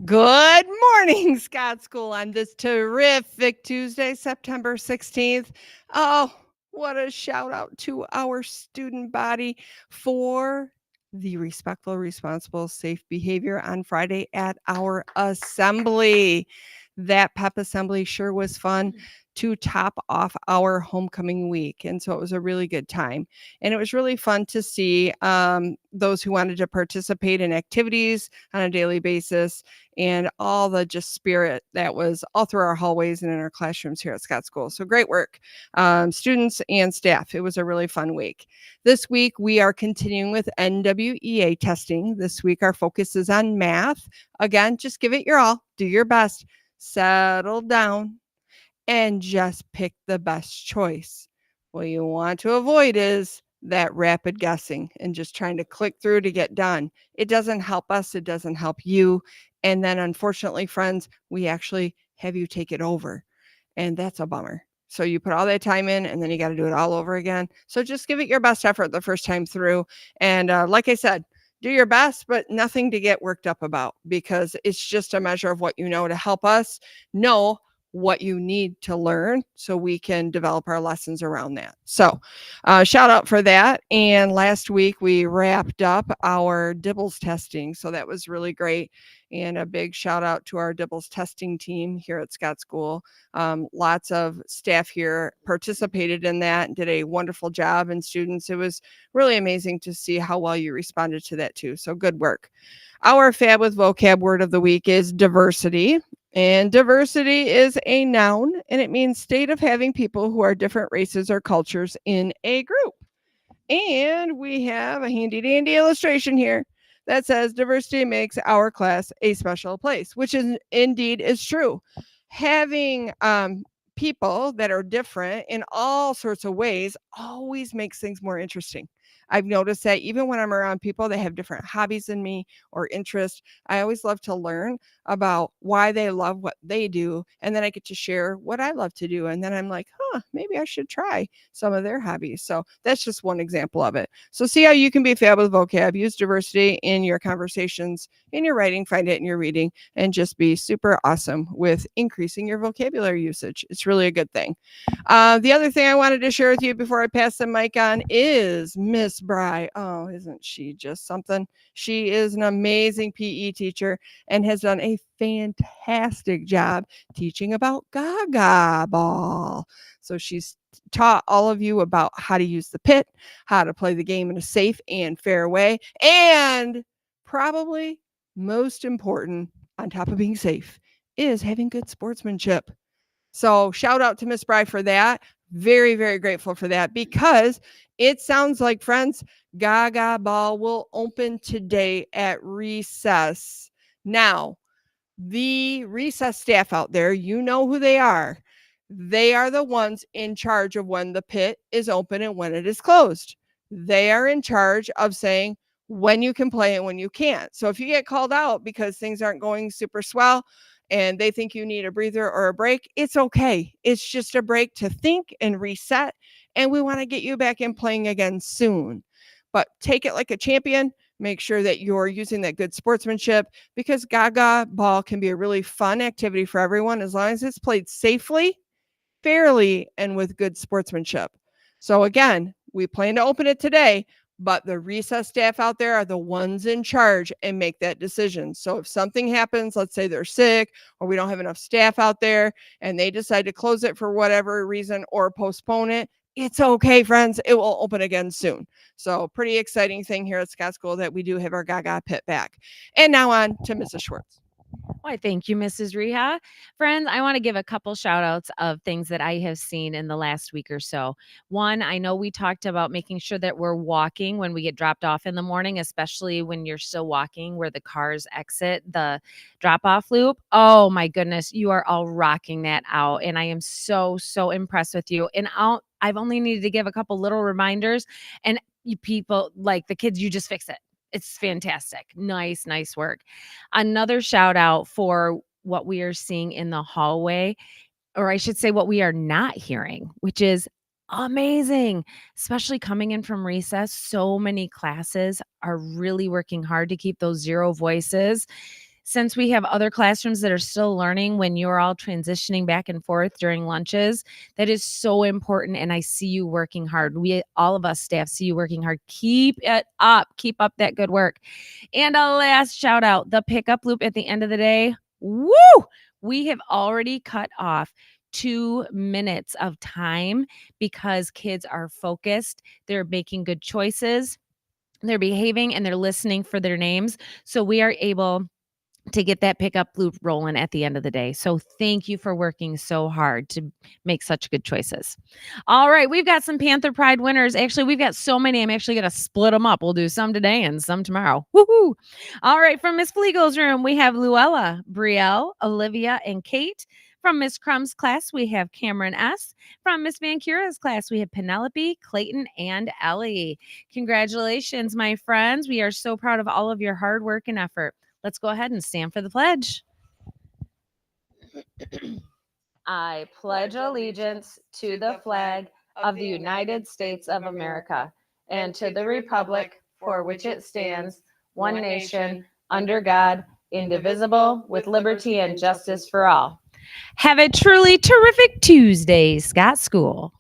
Good morning, Scott School, on this terrific Tuesday, September 16th. Oh, what a shout out to our student body for the respectful, responsible, safe behavior on Friday at our assembly. That pep assembly sure was fun to top off our homecoming week. And so it was a really good time. And it was really fun to see those who wanted to participate in activities on a daily basis and all the just spirit that was all through our hallways and in our classrooms here at Scott School. So great work, students and staff. It was a really fun week. This week, we are continuing with NWEA testing. This week, our focus is on math. Again, just give it your all, do your best, settle down, and just pick the best choice. What you want to avoid is that rapid guessing and just trying to click through to get done. It doesn't help us, it doesn't help you. And then, unfortunately, friends, we actually have you take it over. And that's a bummer. So you put all that time in and then you got to do it all over again. So just give it your best effort the first time through. And like I said, do your best, but nothing to get worked up about because it's just a measure of what you know to help us know what you need to learn so we can develop our lessons around that. So, shout out for that. And last week we wrapped up our Dibbles testing. So that was really great. And a big shout out to our Dibbles testing team here at Scott School. Lots of staff here participated in that and did a wonderful job. And students, it was really amazing to see how well you responded to that too. So good work. Our Fab with Vocab word of the week is diversity. And diversity is a noun, and it means state of having people who are different races or cultures in a group. And we have a handy dandy illustration here that says diversity makes our class a special place, which is indeed is true. Having people that are different in all sorts of ways always makes things more interesting. I've noticed that even when I'm around people that have different hobbies than me or interests, I always love to learn about why they love what they do. And then I get to share what I love to do. And then I'm like, maybe I should try some of their hobbies. So that's just one example of it. So see how you can be fab with vocab. Use diversity in your conversations, in your writing, find it in your reading, and just be super awesome with increasing your vocabulary usage. It's really a good thing. The other thing I wanted to share with you before I pass the mic on is Miss Bry. Oh, isn't she just something? She is an amazing PE teacher and has done a fantastic job teaching about Gaga Ball. So she's taught all of you about how to use the pit, how to play the game in a safe and fair way, and probably most important, on top of being safe, is having good sportsmanship. So shout out to Miss Bry for that. Very, very grateful for that because it sounds like, friends, Gaga Ball will open today at recess. Now, the recess staff out there, you know who they are. They are the ones in charge of when the pit is open and when it is closed. They are in charge of saying when you can play and when you can't. So if you get called out because things aren't going super swell and they think you need a breather or a break, it's okay. It's just a break to think and reset. And we want to get you back in playing again soon. But take it like a champion. Make sure that you're using that good sportsmanship because Gaga Ball can be a really fun activity for everyone as long as it's played safely, fairly, and with good sportsmanship. So again, we plan to open it today, but the recess staff out there are the ones in charge and make that decision. So if something happens, let's say they're sick or we don't have enough staff out there and they decide to close it for whatever reason or postpone it, it's okay, friends. It will open again soon. So pretty exciting thing here at Scott School that we do have our Gaga pit back. And now on to Mrs. Schwartz. Why, thank you, Mrs. Reha. Friends, I want to give a couple shout outs of things that I have seen in the last week or so. One, I know we talked about making sure that we're walking when we get dropped off in the morning, especially when you're still walking where the cars exit the drop off loop. Oh my goodness, you are all rocking that out. And I am so, so impressed with you. And I've only needed to give a couple little reminders, and you people, like the kids, you just fix it. It's fantastic. Nice, nice work. Another shout out for what we are seeing in the hallway, or I should say what we are not hearing, which is amazing, especially coming in from recess. So many classes are really working hard to keep those zero voices. since we have other classrooms that are still learning when you're all transitioning back and forth during lunches, that is so important. And I see you working hard. All of us staff see you working hard. Keep it up. Keep up that good work. And a last shout out, the pickup loop at the end of the day. Woo! We have already cut off 2 minutes of time because kids are focused. They're making good choices. They're behaving and they're listening for their names. So we are able to get that pickup loop rolling at the end of the day. So thank you for working so hard to make such good choices. All right, we've got some Panther Pride winners. Actually, we've got so many. I'm actually going to split them up. We'll do some today and some tomorrow. Woohoo! All right, from Miss Fleagle's room, we have Luella, Brielle, Olivia, and Kate. From Miss Crumb's class, we have Cameron S. From Miss Van Cura's class, we have Penelope, Clayton, and Ellie. Congratulations, my friends. We are so proud of all of your hard work and effort. Let's go ahead and stand for the pledge. I pledge allegiance to the flag of the United States of America and to the republic for which it stands, one nation, under God, indivisible, with liberty and justice for all. Have a truly terrific Tuesday, Scott School.